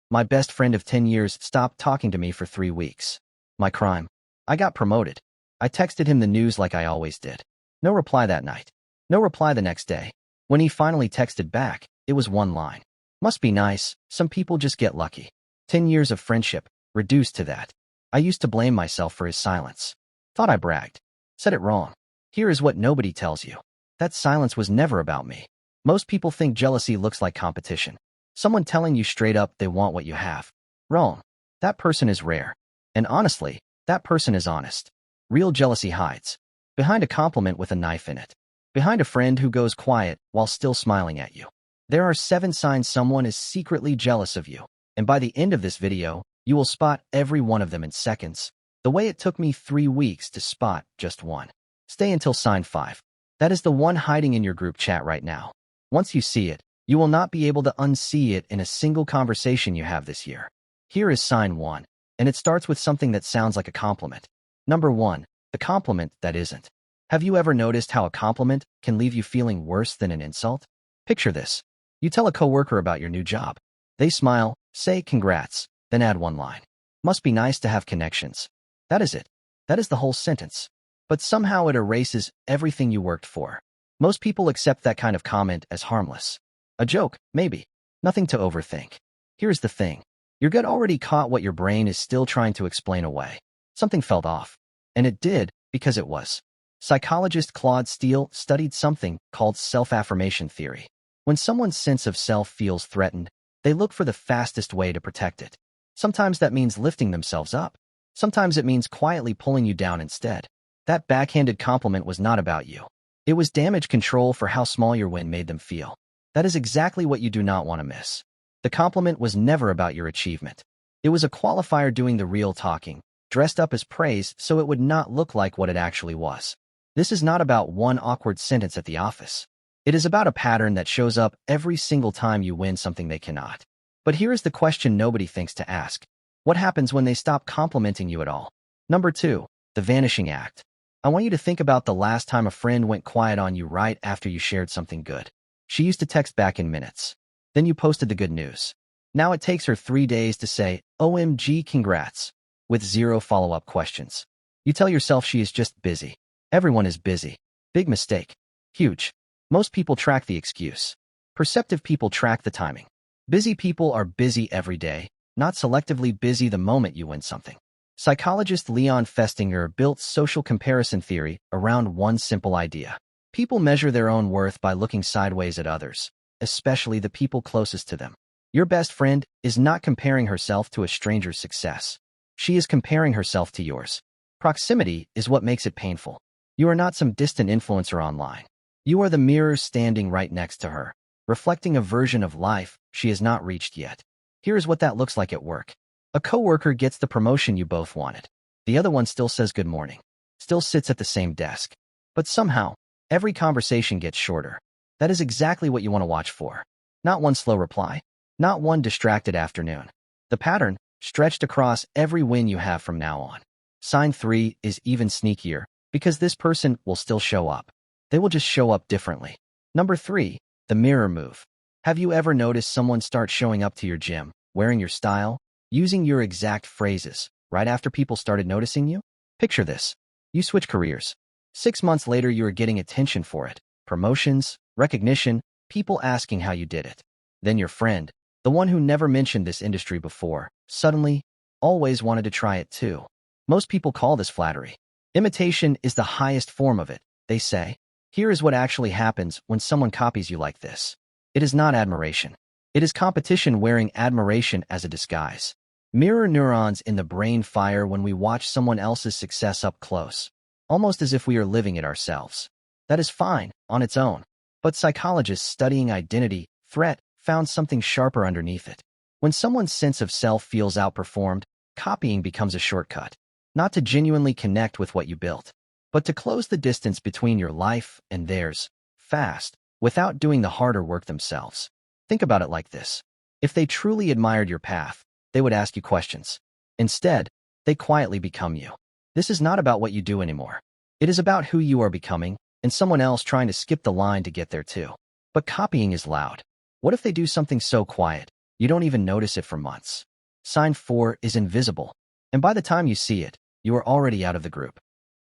My best friend of 10 years stopped talking to me for 3 weeks. My crime? I got promoted. I texted him the news like I always did. No reply that night. No reply the next day. When he finally texted back, it was one line. Must be nice, some people just get lucky. 10 years of friendship, reduced to that. I used to blame myself for his silence. Thought I bragged. Said it wrong. Here is what nobody tells you. That silence was never about me. Most people think jealousy looks like competition. Someone telling you straight up they want what you have. Wrong. That person is rare. And honestly, that person is honest. Real jealousy hides behind a compliment with a knife in it. Behind a friend who goes quiet while still smiling at you. There are 7 signs someone is secretly jealous of you. And by the end of this video, you will spot every one of them in seconds, the way it took me 3 weeks to spot just one. Stay until sign 5. That is the one hiding in your group chat right now. Once you see it, you will not be able to unsee it in a single conversation you have this year. Here is sign 1, and it starts with something that sounds like a compliment. Number 1, the compliment that isn't. Have you ever noticed how a compliment can leave you feeling worse than an insult? Picture this. You tell a coworker about your new job. They smile, say congrats, then add one line. Must be nice to have connections. That is it. That is the whole sentence. But somehow it erases everything you worked for. Most people accept that kind of comment as harmless. A joke, maybe. Nothing to overthink. Here's the thing. Your gut already caught what your brain is still trying to explain away. Something felt off. And it did, because it was. Psychologist Claude Steele studied something called self-affirmation theory. When someone's sense of self feels threatened, they look for the fastest way to protect it. Sometimes that means lifting themselves up. Sometimes it means quietly pulling you down instead. That backhanded compliment was not about you. It was damage control for how small your win made them feel. That is exactly what you do not want to miss. The compliment was never about your achievement. It was a qualifier doing the real talking, dressed up as praise so it would not look like what it actually was. This is not about one awkward sentence at the office. It is about a pattern that shows up every single time you win something they cannot. But here is the question nobody thinks to ask. What happens when they stop complimenting you at all? Number 2, the Vanishing Act. I want you to think about the last time a friend went quiet on you right after you shared something good. She used to text back in minutes. Then you posted the good news. Now it takes her 3 days to say, OMG, congrats, with 0 follow-up questions. You tell yourself she is just busy. Everyone is busy. Big mistake. Huge. Most people track the excuse. Perceptive people track the timing. Busy people are busy every day, not selectively busy the moment you win something. Psychologist Leon Festinger built social comparison theory around one simple idea. People measure their own worth by looking sideways at others, especially the people closest to them. Your best friend is not comparing herself to a stranger's success. She is comparing herself to yours. Proximity is what makes it painful. You are not some distant influencer online. You are the mirror standing right next to her, reflecting a version of life she has not reached yet. Here's what that looks like at work. A coworker gets the promotion you both wanted. The other one still says good morning, still sits at the same desk. But somehow, every conversation gets shorter. That is exactly what you want to watch for. Not one slow reply, not one distracted afternoon. The pattern, stretched across every win you have from now on. Sign 3 is even sneakier, because this person will still show up. They will just show up differently. Number 3, the mirror move. Have you ever noticed someone start showing up to your gym, wearing your style, using your exact phrases, right after people started noticing you? Picture this. You switch careers. 6 months later, you are getting attention for it. Promotions, recognition, people asking how you did it. Then your friend, the one who never mentioned this industry before, suddenly, always wanted to try it too. Most people call this flattery. Imitation is the highest form of it, they say. Here is what actually happens when someone copies you like this. It is not admiration. It is competition wearing admiration as a disguise. Mirror neurons in the brain fire when we watch someone else's success up close, almost as if we are living it ourselves. That is fine, on its own. But psychologists studying identity, threat, found something sharper underneath it. When someone's sense of self feels outperformed, copying becomes a shortcut. Not to genuinely connect with what you built, but to close the distance between your life and theirs, fast, without doing the harder work themselves. Think about it like this. If they truly admired your path, they would ask you questions. Instead, they quietly become you. This is not about what you do anymore. It is about who you are becoming, and someone else trying to skip the line to get there too. But copying is loud. What if they do something so quiet, You don't even notice it for months. Sign 4 is invisible, and by the time you see it, you are already out of the group.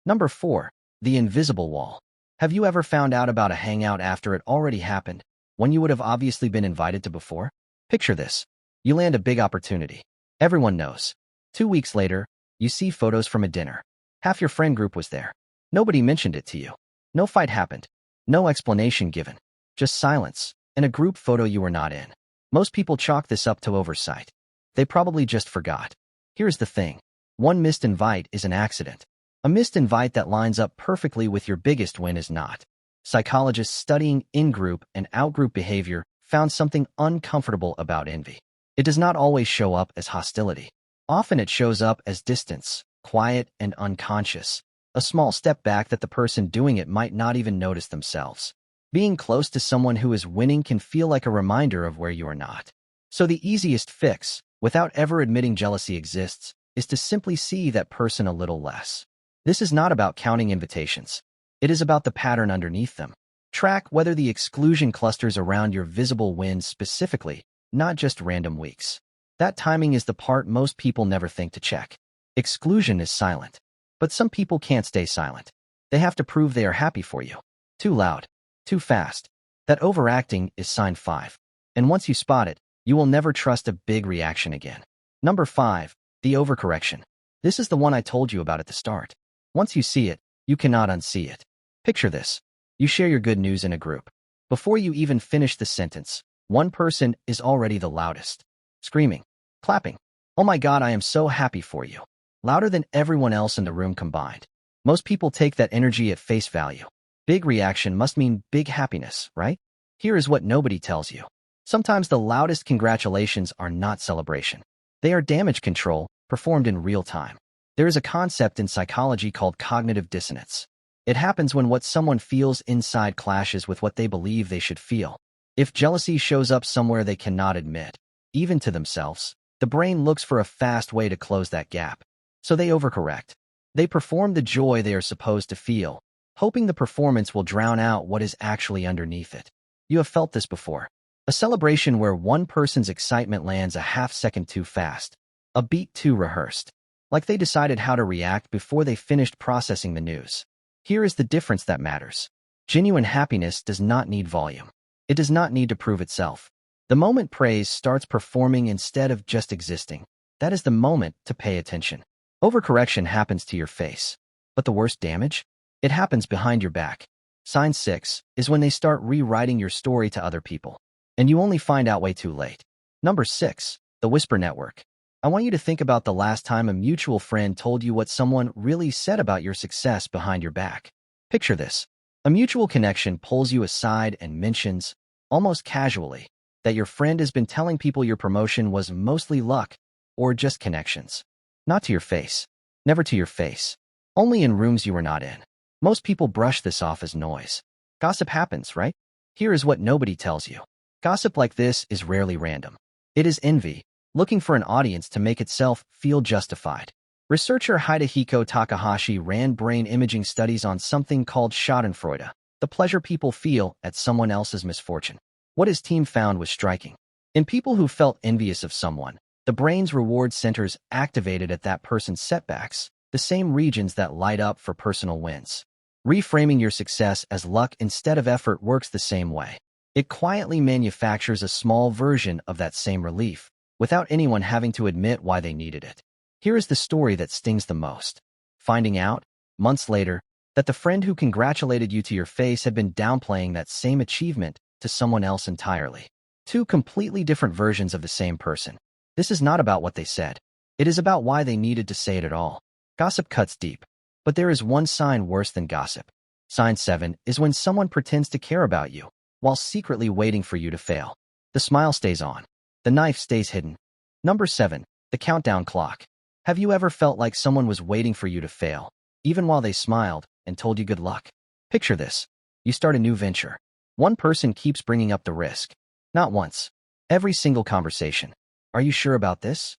Number 4. The invisible wall. Have you ever found out about a hangout after it already happened, when you would have obviously been invited to before? Picture this. You land a big opportunity. Everyone knows. 2 weeks later, you see photos from a dinner. Half your friend group was there. Nobody mentioned it to you. No fight happened. No explanation given. Just silence, and a group photo you were not in. Most people chalk this up to oversight. They probably just forgot. Here's the thing. One missed invite is an accident. A missed invite that lines up perfectly with your biggest win is not. Psychologists studying in-group and out-group behavior found something uncomfortable about envy. It does not always show up as hostility. Often it shows up as distance, quiet and unconscious. A small step back that the person doing it might not even notice themselves. Being close to someone who is winning can feel like a reminder of where you are not. So the easiest fix, without ever admitting jealousy exists, is to simply see that person a little less. This is not about counting invitations. It is about the pattern underneath them. Track whether the exclusion clusters around your visible wins specifically, not just random weeks. That timing is the part most people never think to check. Exclusion is silent. But some people can't stay silent. They have to prove they are happy for you. Too loud. Too fast. That overacting is sign 5. And once you spot it, you will never trust a big reaction again. Number 5. The overcorrection. This is the one I told you about at the start. Once you see it, you cannot unsee it. Picture this. You share your good news in a group. Before you even finish the sentence, one person is already the loudest. Screaming. Clapping. Oh my God, I am so happy for you. Louder than everyone else in the room combined. Most people take that energy at face value. Big reaction must mean big happiness, right? Here is what nobody tells you. Sometimes the loudest congratulations are not celebration. They are damage control, performed in real time. There is a concept in psychology called cognitive dissonance. It happens when what someone feels inside clashes with what they believe they should feel. If jealousy shows up somewhere they cannot admit, even to themselves, the brain looks for a fast way to close that gap. So they overcorrect. They perform the joy they are supposed to feel, hoping the performance will drown out what is actually underneath it. You have felt this before. A celebration where one person's excitement lands a half-second too fast, a beat too rehearsed, like they decided how to react before they finished processing the news. Here is the difference that matters. Genuine happiness does not need volume. It does not need to prove itself. The moment praise starts performing instead of just existing, that is the moment to pay attention. Overcorrection happens to your face. But the worst damage? It happens behind your back. Sign 6 is when they start rewriting your story to other people. And you only find out way too late. Number 6. The whisper network. I want you to think about the last time a mutual friend told you what someone really said about your success behind your back. Picture this. A mutual connection pulls you aside and mentions, almost casually, that your friend has been telling people your promotion was mostly luck or just connections. Not to your face. Never to your face. Only in rooms you were not in. Most people brush this off as noise. Gossip happens, right? Here is what nobody tells you. Gossip like this is rarely random. It is envy, looking for an audience to make itself feel justified. Researcher Hidehiko Takahashi ran brain imaging studies on something called schadenfreude, the pleasure people feel at someone else's misfortune. What his team found was striking. In people who felt envious of someone, the brain's reward centers activated at that person's setbacks, the same regions that light up for personal wins. Reframing your success as luck instead of effort works the same way. It quietly manufactures a small version of that same relief, without anyone having to admit why they needed it. Here is the story that stings the most. Finding out, months later, that the friend who congratulated you to your face had been downplaying that same achievement to someone else entirely. Two completely different versions of the same person. This is not about what they said. It is about why they needed to say it at all. Gossip cuts deep. But there is one sign worse than gossip. Sign 7 is when someone pretends to care about you, while secretly waiting for you to fail. The smile stays on. The knife stays hidden. Number 7. The countdown clock. Have you ever felt like someone was waiting for you to fail, even while they smiled and told you good luck? Picture this. You start a new venture. One person keeps bringing up the risk. Not once. Every single conversation. Are you sure about this?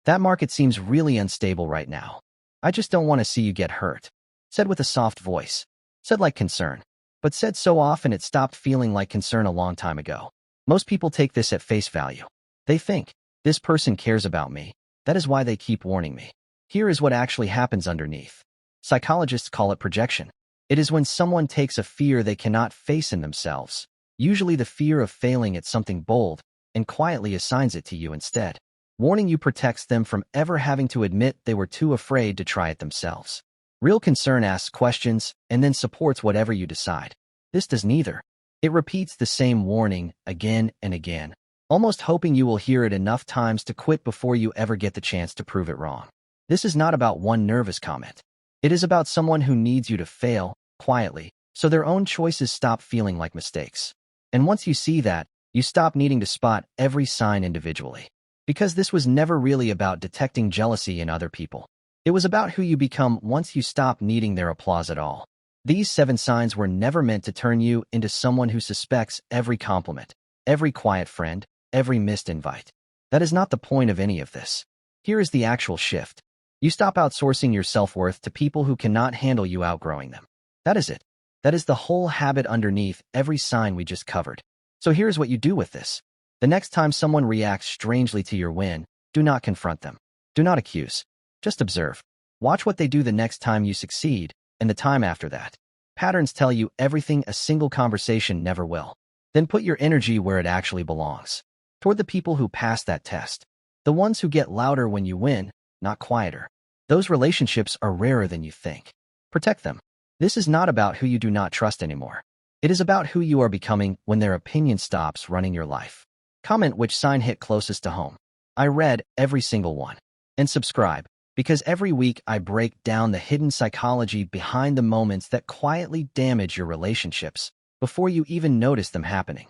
That market seems really unstable right now. I just don't want to see you get hurt. Said with a soft voice. Said like concern. But said so often it stopped feeling like concern a long time ago. Most people take this at face value. They think, this person cares about me. That is why they keep warning me. Here is what actually happens underneath. Psychologists call it projection. It is when someone takes a fear they cannot face in themselves, usually the fear of failing at something bold, and quietly assigns it to you instead. Warning you protects them from ever having to admit they were too afraid to try it themselves. Real concern asks questions and then supports whatever you decide. This does neither. It repeats the same warning again and again, almost hoping you will hear it enough times to quit before you ever get the chance to prove it wrong. This is not about one nervous comment. It is about someone who needs you to fail, quietly, so their own choices stop feeling like mistakes. And once you see that, you stop needing to spot every sign individually. Because this was never really about detecting jealousy in other people. It was about who you become once you stop needing their applause at all. These 7 signs were never meant to turn you into someone who suspects every compliment, every quiet friend, every missed invite. That is not the point of any of this. Here is the actual shift. You stop outsourcing your self-worth to people who cannot handle you outgrowing them. That is it. That is the whole habit underneath every sign we just covered. So here's what you do with this. The next time someone reacts strangely to your win, do not confront them. Do not accuse. Just observe. Watch what they do the next time you succeed, and the time after that. Patterns tell you everything a single conversation never will. Then put your energy where it actually belongs. Toward the people who pass that test. The ones who get louder when you win, not quieter. Those relationships are rarer than you think. Protect them. This is not about who you do not trust anymore. It is about who you are becoming when their opinion stops running your life. Comment which sign hit closest to home. I read every single one. And subscribe, because every week I break down the hidden psychology behind the moments that quietly damage your relationships before you even notice them happening.